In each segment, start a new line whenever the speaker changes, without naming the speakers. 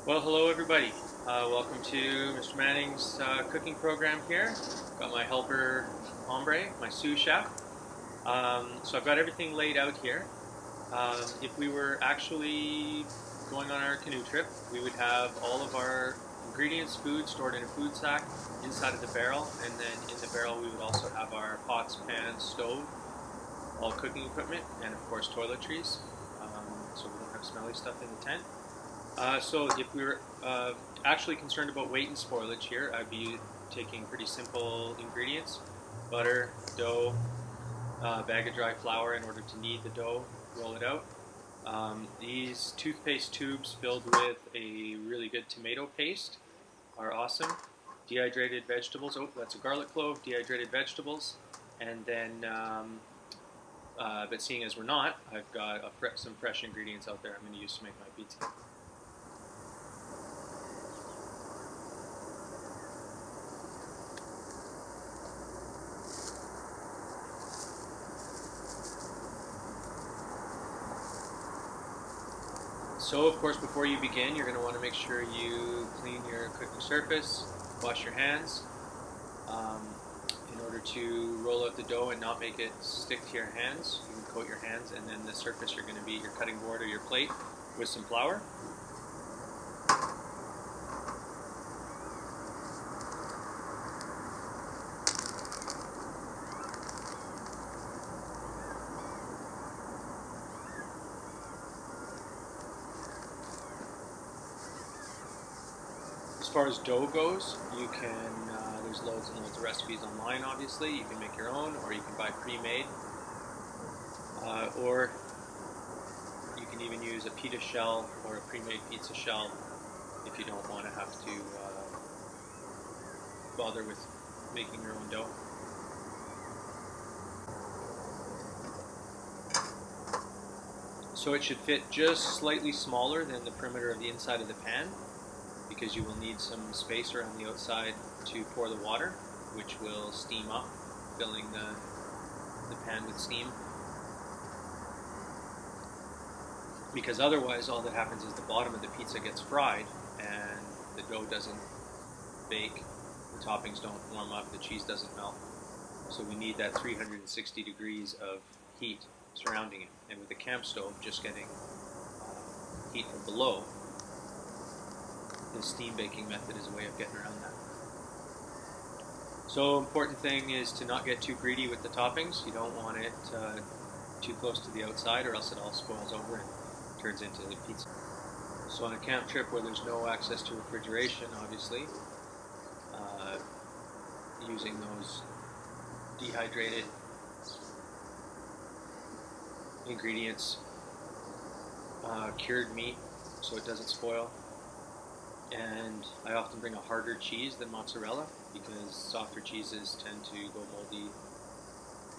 Well, hello everybody. Welcome to Mr. Manning's cooking program here. Got my helper, Hombre, my sous chef. So I've got everything laid out here. If we were actually going on our canoe trip, we would have all of our ingredients, food stored in a food sack inside of the barrel, and then in the barrel we would also have our pots, pans, stove, all cooking equipment, and of course toiletries, so we don't have smelly stuff in the tent. So if we were actually concerned about weight and spoilage here, I'd be taking pretty simple ingredients: butter, dough, bag of dry flour in order to knead the dough, roll it out. These toothpaste tubes filled with a really good tomato paste are awesome. Dehydrated vegetables. Oh, that's a garlic clove. Dehydrated vegetables, and then. But seeing as we're not, I've got some fresh ingredients out there I'm going to use to make my pizza. So, of course, before you begin, you're going to want to make sure you clean your cooking surface, wash your hands, um, in order to roll out the dough and not make it stick to your hands. You can coat your hands, and then the surface you're going to be your cutting board or your plate with some flour. As far as dough goes, you can, there's loads and loads of recipes online, obviously. You can make your own, or you can buy pre-made, or you can even use a pita shell or a pre-made pizza shell if you don't want to have to bother with making your own dough. So it should fit just slightly smaller than the perimeter of the inside of the pan, because you will need some space around the outside to pour the water, which will steam up, filling the pan with steam. Because otherwise all that happens is the bottom of the pizza gets fried and the dough doesn't bake, the toppings don't warm up, the cheese doesn't melt. So we need that 360 degrees of heat surrounding it. And with the camp stove just getting heat from below, the steam baking method is a way of getting around that. So important thing is to not get too greedy with the toppings. You don't want it too close to the outside, or else it all spoils over and turns into the pizza. So on a camp trip where there's no access to refrigeration, obviously, uh, using those dehydrated ingredients, cured meat so it doesn't spoil. And I often bring a harder cheese than mozzarella because softer cheeses tend to go moldy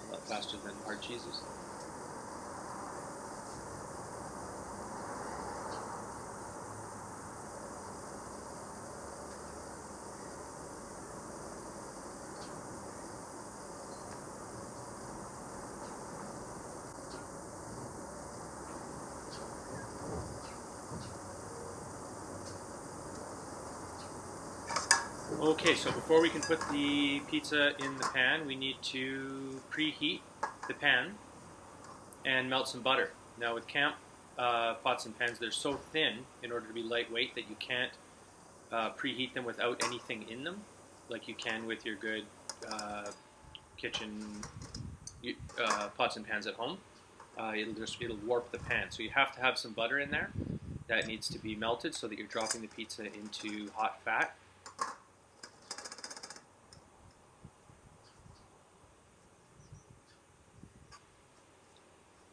a lot faster than hard cheeses. Okay, so before we can put the pizza in the pan, we need to preheat the pan and melt some butter. Now with camp pots and pans, they're so thin in order to be lightweight that you can't preheat them without anything in them, like you can with your good kitchen pots and pans at home. It'll warp the pan. So you have to have some butter in there that needs to be melted so that you're dropping the pizza into hot fat.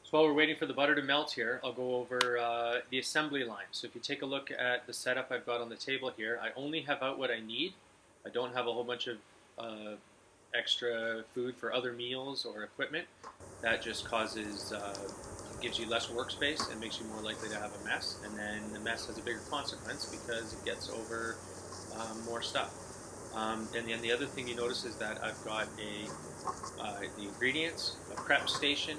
So while we're waiting for the butter to melt here, I'll go over the assembly line. So if you take a look at the setup I've got on the table here, I only have out what I need. I don't have a whole bunch of extra food for other meals or equipment. That just gives you less workspace and makes you more likely to have a mess. And then the mess has a bigger consequence because it gets over more stuff. And then the other thing you notice is that I've got the ingredients, a prep station,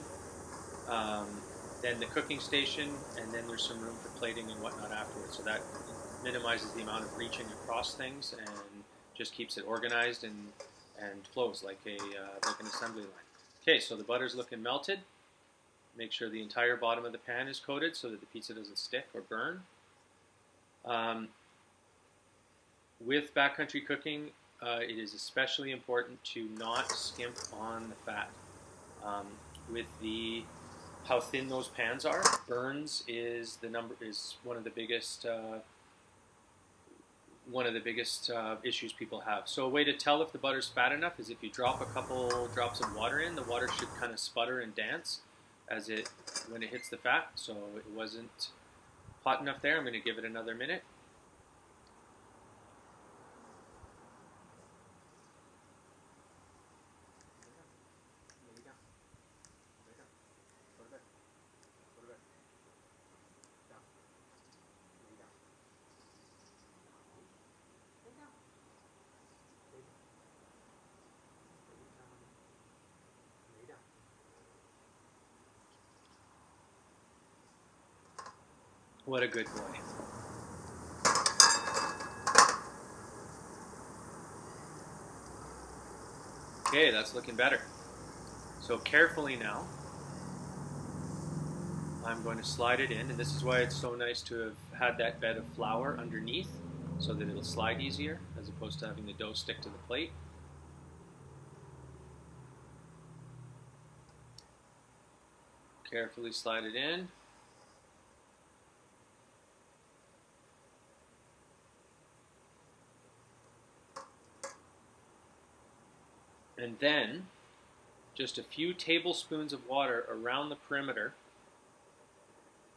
then the cooking station, and then there's some room for plating and whatnot afterwards. So that minimizes the amount of reaching across things and just keeps it organized and flows like an assembly line. Okay, so the butter's looking melted. Make sure the entire bottom of the pan is coated so that the pizza doesn't stick or burn. With backcountry cooking, it is especially important to not skimp on the fat. With how thin those pans are, burns is one of the biggest issues people have. So a way to tell if the butter's fat enough is if you drop a couple drops of water in, the water should kind of sputter and dance when it hits the fat. So it wasn't hot enough there. I'm going to give it another minute. What a good boy. Okay, that's looking better. So carefully now, I'm going to slide it in, and this is why it's so nice to have had that bed of flour underneath so that it'll slide easier as opposed to having the dough stick to the plate. Carefully slide it in. And then just a few tablespoons of water around the perimeter,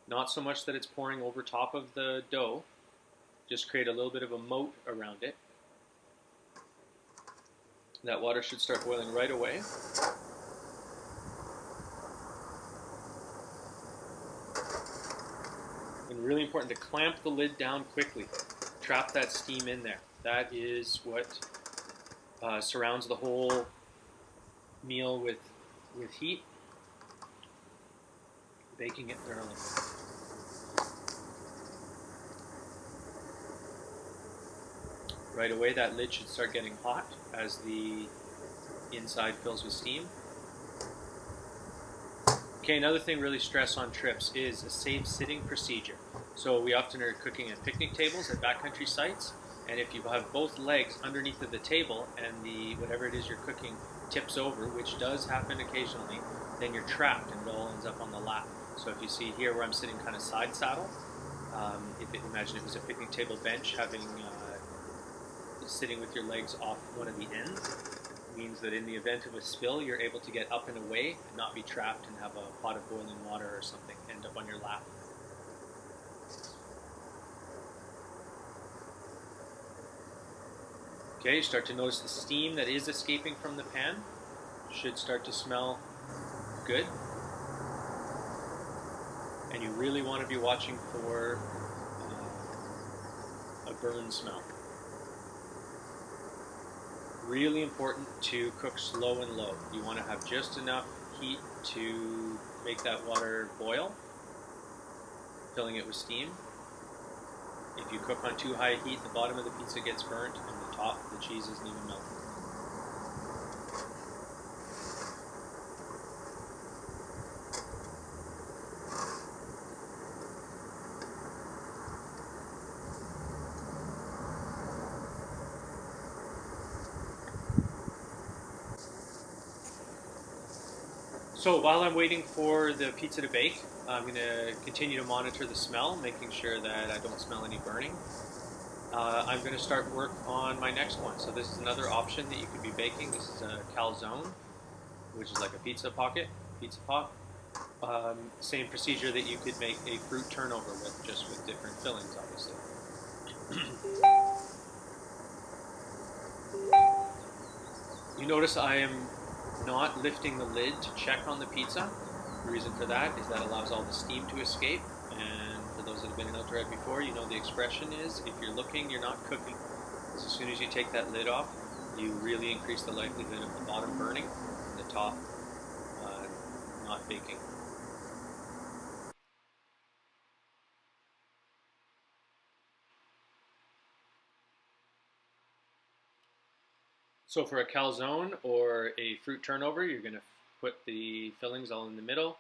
not so much that it's pouring over top of the dough, just create a little bit of a moat around it. That water should start boiling right away. And really important to clamp the lid down quickly. Trap that steam in there. That is what surrounds the whole meal with heat, baking it thoroughly. Right away, that lid should start getting hot as the inside fills with steam. Okay, another thing really stress on trips is a safe sitting procedure. So we often are cooking at picnic tables at backcountry sites, and if you have both legs underneath of the table and whatever it is you're cooking tips over, which does happen occasionally, then you're trapped and it all ends up on the lap. So if you see here where I'm sitting kind of side saddle, imagine it was a picnic table bench sitting with your legs off one of the ends, means that in the event of a spill, you're able to get up and away and not be trapped and have a pot of boiling water or something end up on your lap. Okay, you start to notice the steam that is escaping from the pan. Should start to smell good. And you really want to be watching for a burn smell. Really important to cook slow and low. You want to have just enough heat to make that water boil, filling it with steam. If you cook on too high heat, the bottom of the pizza gets burnt and the top, the cheese isn't even melted. So while I'm waiting for the pizza to bake, I'm going to continue to monitor the smell, making sure that I don't smell any burning. I'm going to start work on my next one. So this is another option that you could be baking. This is a calzone, which is like a pizza pot. Same procedure that you could make a fruit turnover with, just with different fillings, obviously. You notice I am not lifting the lid to check on the pizza. The reason for that is that allows all the steam to escape, and for those that have been in outdoor ed before, you know the expression is, if you're looking, you're not cooking. Because as soon as you take that lid off, you really increase the likelihood of the bottom burning and the top not baking. So for a calzone or a fruit turnover, you're going to put the fillings all in the middle.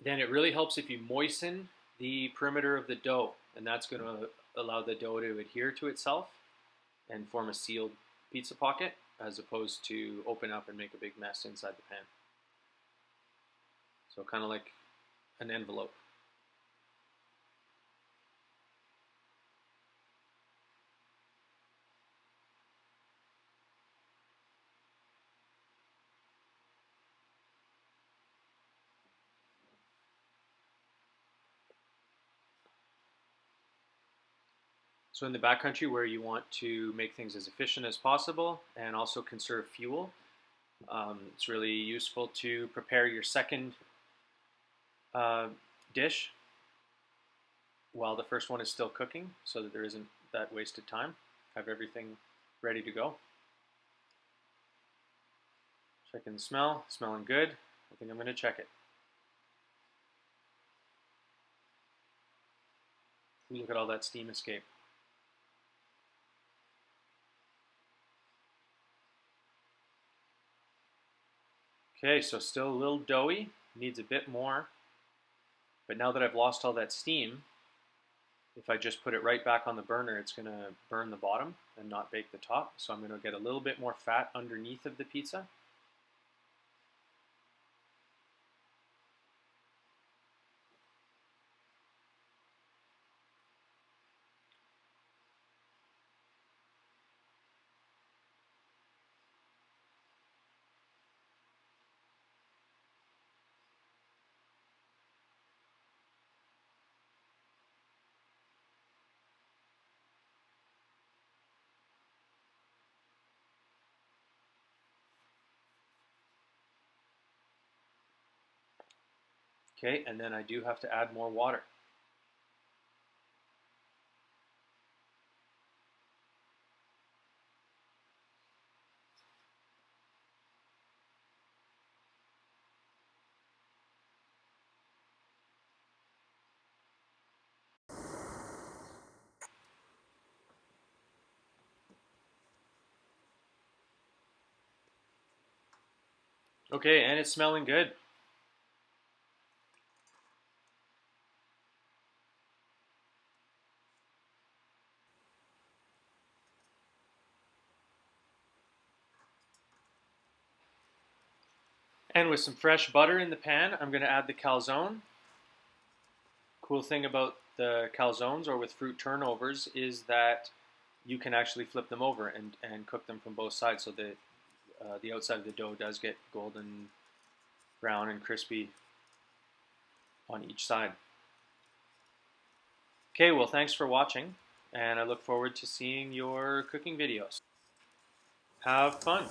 Then it really helps if you moisten the perimeter of the dough, and that's going to allow the dough to adhere to itself and form a sealed pizza pocket as opposed to open up and make a big mess inside the pan. So kind of like an envelope. So in the backcountry where you want to make things as efficient as possible and also conserve fuel, it's really useful to prepare your second dish while the first one is still cooking so that there isn't that wasted time. Have everything ready to go. Checking the smell, smelling good. I think I'm going to check it. Look at all that steam escape. Okay, so still a little doughy, needs a bit more. But now that I've lost all that steam, if I just put it right back on the burner, it's going to burn the bottom and not bake the top. So I'm going to get a little bit more fat underneath of the pizza. Okay, and then I do have to add more water. Okay, and it's smelling good. And with some fresh butter in the pan, I'm going to add the calzone. Cool thing about the calzones or with fruit turnovers is that you can actually flip them over and cook them from both sides so that the outside of the dough does get golden brown and crispy on each side. Okay, well, thanks for watching, and I look forward to seeing your cooking videos. Have fun.